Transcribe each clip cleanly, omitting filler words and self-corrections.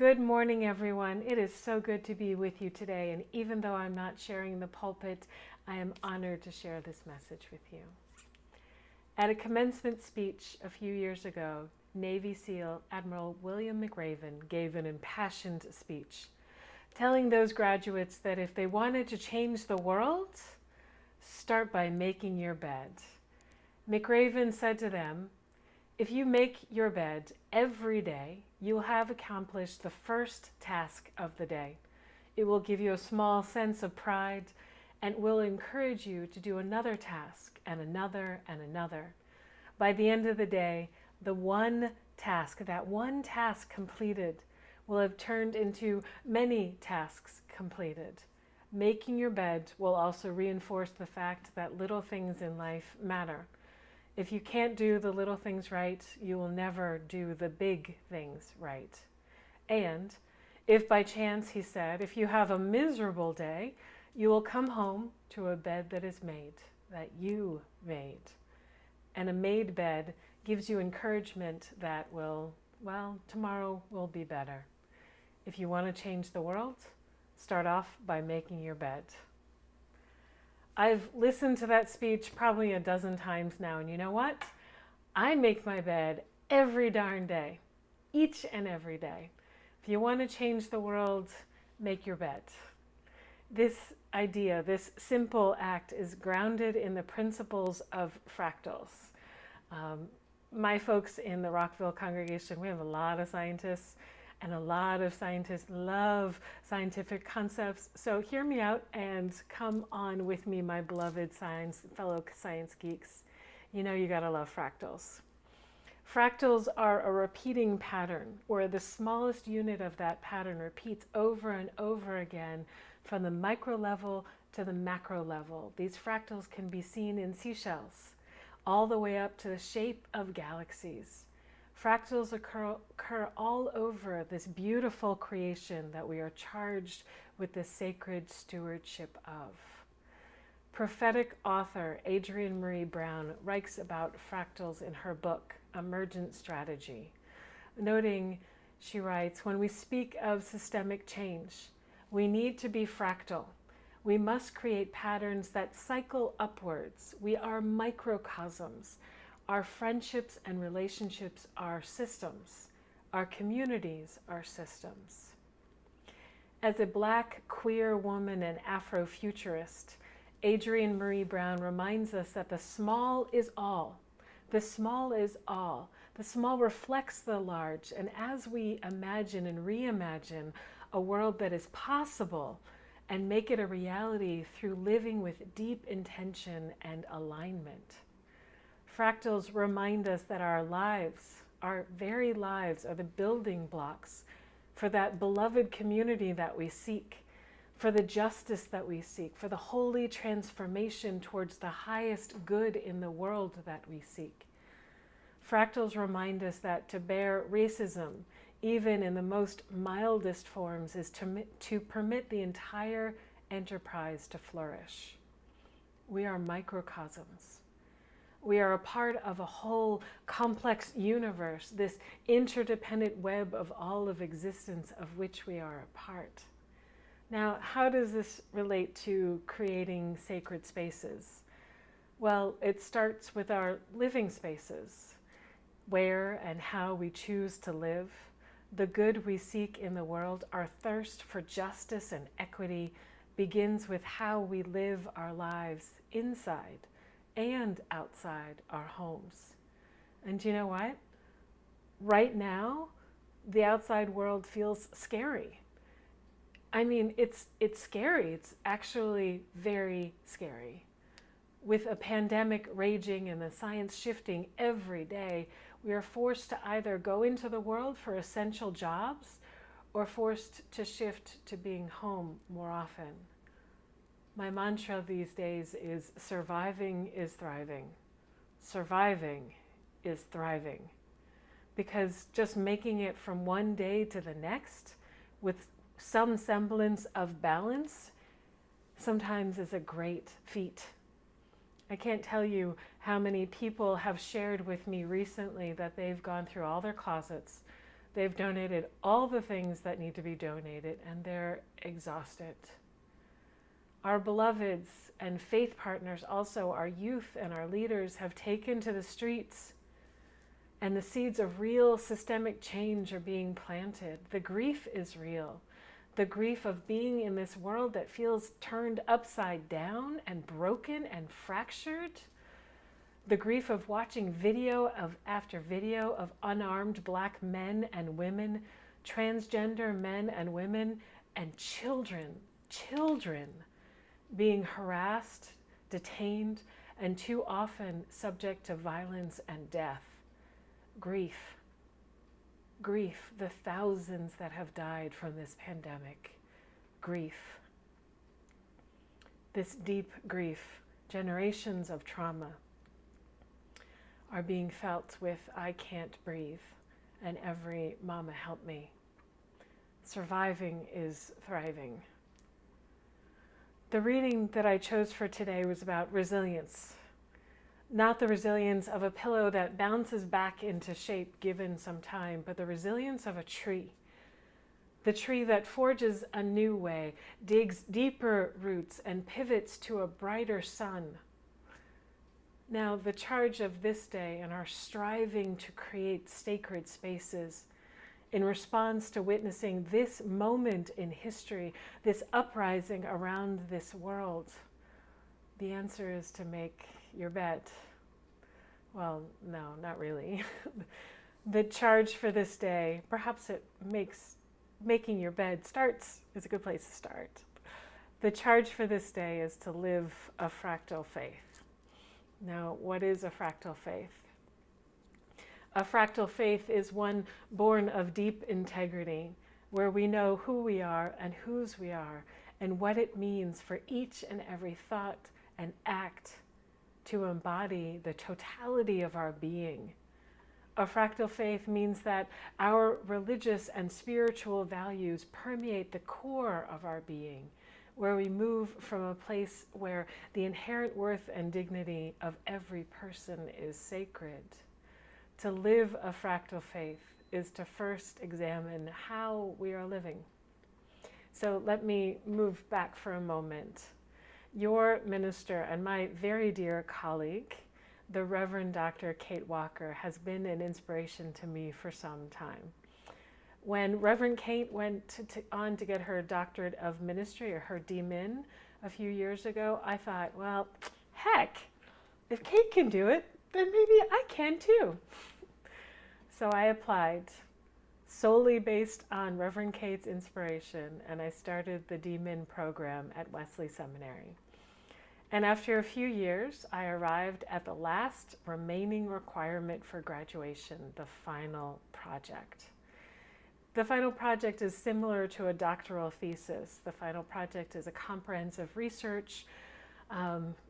Good morning, everyone. It is so good to be with you today, and even though I'm not sharing the pulpit, I am honored to share this message with you. At a commencement speech a few years ago, Navy SEAL Admiral William McRaven gave an impassioned speech, telling those graduates that if they wanted to change the world, start by making your bed. McRaven said to them, "If you make your bed every day, you will have accomplished the first task of the day. It will give you a small sense of pride and will encourage you to do another task and another and another. By the end of the day, that one task completed will have turned into many tasks completed. Making your bed will also reinforce the fact that little things in life matter. If you can't do the little things right, you will never do the big things right. And if by chance," he said, "if you have a miserable day, you will come home to a bed that is made, that you made. And a made bed gives you encouragement that tomorrow will be better. If you want to change the world, start off by making your bed." I've listened to that speech probably a dozen times now, and you know what? I make my bed every darn day, each and every day. If you want to change the world, make your bed. This idea, this simple act, is grounded in the principles of fractals. My folks in the Rockville congregation, we have a lot of scientists, and a lot of scientists love scientific concepts. So hear me out and come on with me, my beloved fellow science geeks. You know you gotta love fractals. Fractals are a repeating pattern where the smallest unit of that pattern repeats over and over again from the micro level to the macro level. These fractals can be seen in seashells, all the way up to the shape of galaxies. Fractals occur all over this beautiful creation that we are charged with the sacred stewardship of. Prophetic author Adrienne Marie Brown writes about fractals in her book, Emergent Strategy. Noting, she writes, "When we speak of systemic change, we need to be fractal. We must create patterns that cycle upwards. We are microcosms. Our friendships and relationships are systems. Our communities are systems." As a Black queer woman and Afrofuturist, Adrienne Marie Brown reminds us that the small is all. The small is all. The small reflects the large, and as we imagine and reimagine a world that is possible and make it a reality through living with deep intention and alignment. Fractals remind us that our lives, our very lives, are the building blocks for that beloved community that we seek, for the justice that we seek, for the holy transformation towards the highest good in the world that we seek. Fractals remind us that to bear racism, even in the most mildest forms, is to permit the entire enterprise to flourish. We are microcosms. We are a part of a whole complex universe, this interdependent web of all of existence of which we are a part. Now, how does this relate to creating sacred spaces? Well, it starts with our living spaces, where and how we choose to live, the good we seek in the world. Our thirst for justice and equity begins with how we live our lives inside and outside our homes. And you know what? Right now, the outside world feels scary. I mean, it's scary. It's actually very scary. With a pandemic raging and the science shifting every day, we are forced to either go into the world for essential jobs or forced to shift to being home more often. My mantra these days is surviving is thriving. Surviving is thriving. Because just making it from one day to the next with some semblance of balance sometimes is a great feat. I can't tell you how many people have shared with me recently that they've gone through all their closets, They've donated all the things that need to be donated, and they're exhausted. Our beloveds and faith partners, also our youth and our leaders, have taken to the streets, and the seeds of real systemic change are being planted. The grief is real. The grief of being in this world that feels turned upside down and broken and fractured. The grief of watching video after video of unarmed Black men and women, transgender men and women, and children being harassed, detained, and too often subject to violence and death. Grief, the thousands that have died from this pandemic. Grief, this deep grief, generations of trauma are being felt with I can't breathe and every mama help me. Surviving is thriving. The reading that I chose for today was about resilience. Not the resilience of a pillow that bounces back into shape given some time, but the resilience of a tree. The tree that forges a new way, digs deeper roots, and pivots to a brighter sun. Now, the charge of this day and our striving to create sacred spaces in response to witnessing this moment in history, this uprising around this world, the answer is to make your bed. Well, no, not really. The charge for this day, perhaps it makes making your bed is a good place to start. The charge for this day is to live a fractal faith. Now, what is a fractal faith? A fractal faith is one born of deep integrity, where we know who we are and whose we are, and what it means for each and every thought and act to embody the totality of our being. A fractal faith means that our religious and spiritual values permeate the core of our being, where we move from a place where the inherent worth and dignity of every person is sacred. To live a fractal faith is to first examine how we are living. So let me move back for a moment. Your minister and my very dear colleague, the Reverend Dr. Kate Walker, has been an inspiration to me for some time. When Reverend Kate went on to get her doctorate of ministry, or her DMin, a few years ago, I thought, well, heck, if Kate can do it, then maybe I can too. So I applied solely based on Reverend Kate's inspiration, and I started the DMin program at Wesley Seminary. And after a few years, I arrived at the last remaining requirement for graduation, the final project. The final project is similar to a doctoral thesis. The final project is a comprehensive research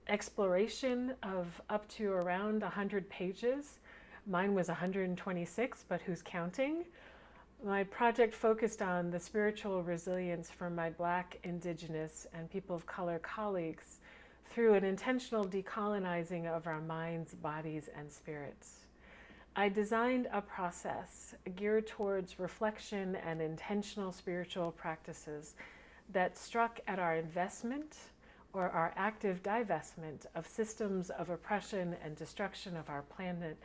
exploration of up to around 100 pages. Mine was 126, but who's counting? My project focused on the spiritual resilience for my Black, Indigenous, and people of color colleagues through an intentional decolonizing of our minds, bodies, and spirits. I designed a process geared towards reflection and intentional spiritual practices that struck at our investment or our active divestment of systems of oppression and destruction of our planet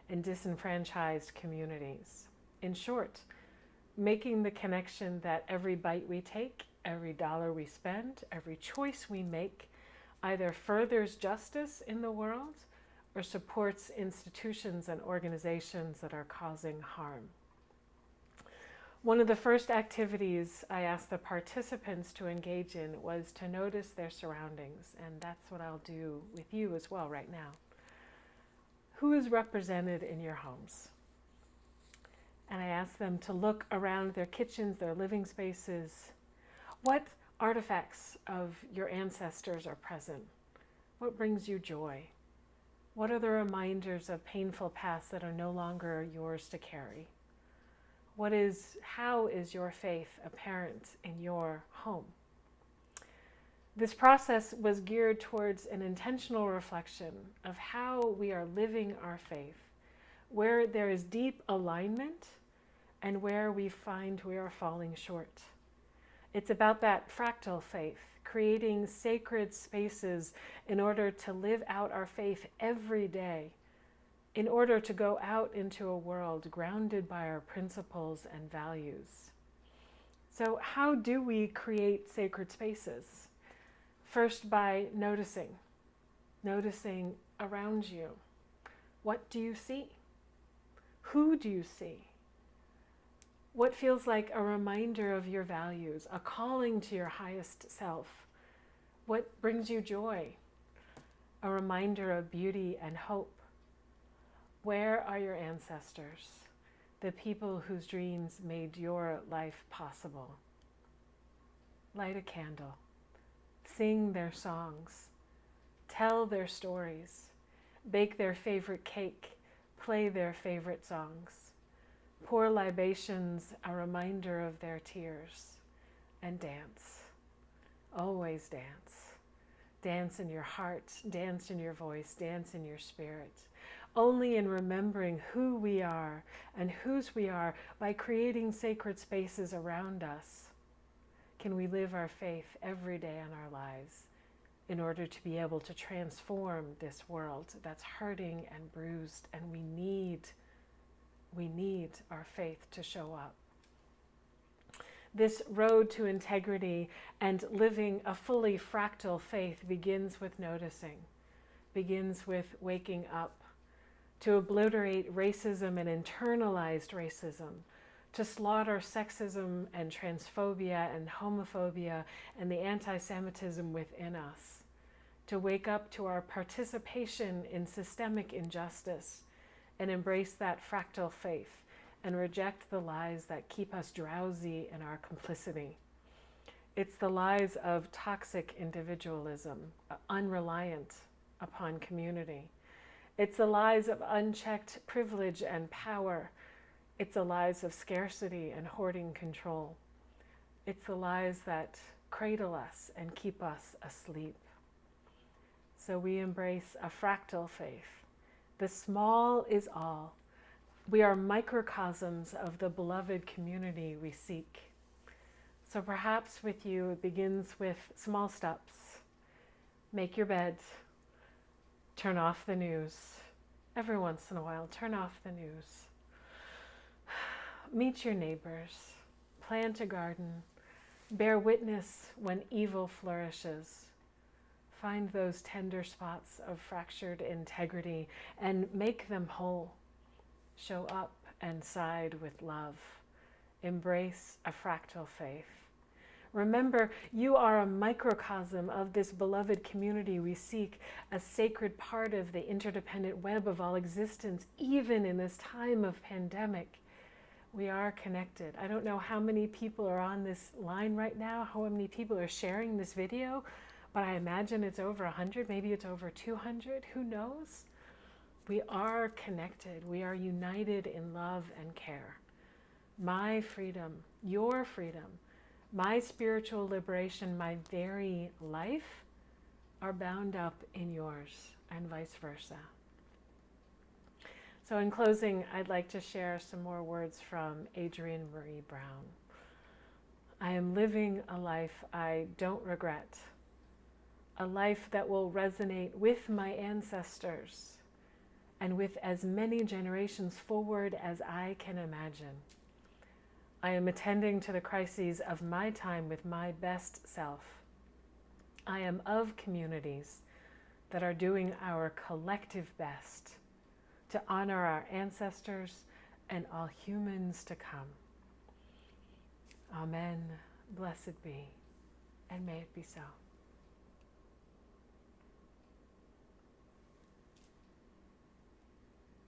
and disenfranchised communities. In short, making the connection that every bite we take, every dollar we spend, every choice we make either furthers justice in the world or supports institutions and organizations that are causing harm. One of the first activities I asked the participants to engage in was to notice their surroundings, and that's what I'll do with you as well right now. Who is represented in your homes? And I asked them to look around their kitchens, their living spaces. What artifacts of your ancestors are present? What brings you joy? What are the reminders of painful pasts that are no longer yours to carry? How is your faith apparent in your home? This process was geared towards an intentional reflection of how we are living our faith, where there is deep alignment and where we find we are falling short. It's about that fractal faith, creating sacred spaces in order to live out our faith every day, in order to go out into a world grounded by our principles and values. So how do we create sacred spaces? First, by noticing around you. What do you see? Who do you see? What feels like a reminder of your values, a calling to your highest self? What brings you joy? A reminder of beauty and hope? Where are your ancestors, the people whose dreams made your life possible? Light a candle, sing their songs, tell their stories, bake their favorite cake, play their favorite songs, pour libations, a reminder of their tears, and dance. Always dance. Dance in your heart, dance in your voice, dance in your spirit. Only in remembering who we are and whose we are by creating sacred spaces around us can we live our faith every day in our lives in order to be able to transform this world that's hurting and bruised, and we need our faith to show up. This road to integrity and living a fully fractal faith begins with noticing, begins with waking up, to obliterate racism and internalized racism, to slaughter sexism and transphobia and homophobia and the anti-Semitism within us, to wake up to our participation in systemic injustice and embrace that fractal faith and reject the lies that keep us drowsy in our complicity. It's the lies of toxic individualism, unreliant upon community. It's the lies of unchecked privilege and power. It's the lies of scarcity and hoarding control. It's the lies that cradle us and keep us asleep. So we embrace a fractal faith. The small is all. We are microcosms of the beloved community we seek. So perhaps with you it begins with small steps. Make your bed. Turn off the news. Every once in a while, turn off the news. Meet your neighbors. Plant a garden. Bear witness when evil flourishes. Find those tender spots of fractured integrity and make them whole. Show up and side with love. Embrace a fractal faith. Remember, you are a microcosm of this beloved community we seek, a sacred part of the interdependent web of all existence, even in this time of pandemic. We are connected. I don't know how many people are on this line right now, how many people are sharing this video, but I imagine it's over 100, maybe it's over 200, who knows? We are connected. We are united in love and care. My freedom, your freedom, my spiritual liberation, my very life are bound up in yours, and vice versa. So in closing, I'd like to share some more words from Adrienne Marie Brown. I am living a life I don't regret, a life that will resonate with my ancestors and with as many generations forward as I can imagine. I am attending to the crises of my time with my best self. I am of communities that are doing our collective best to honor our ancestors and all humans to come. Amen. Blessed be, and may it be so.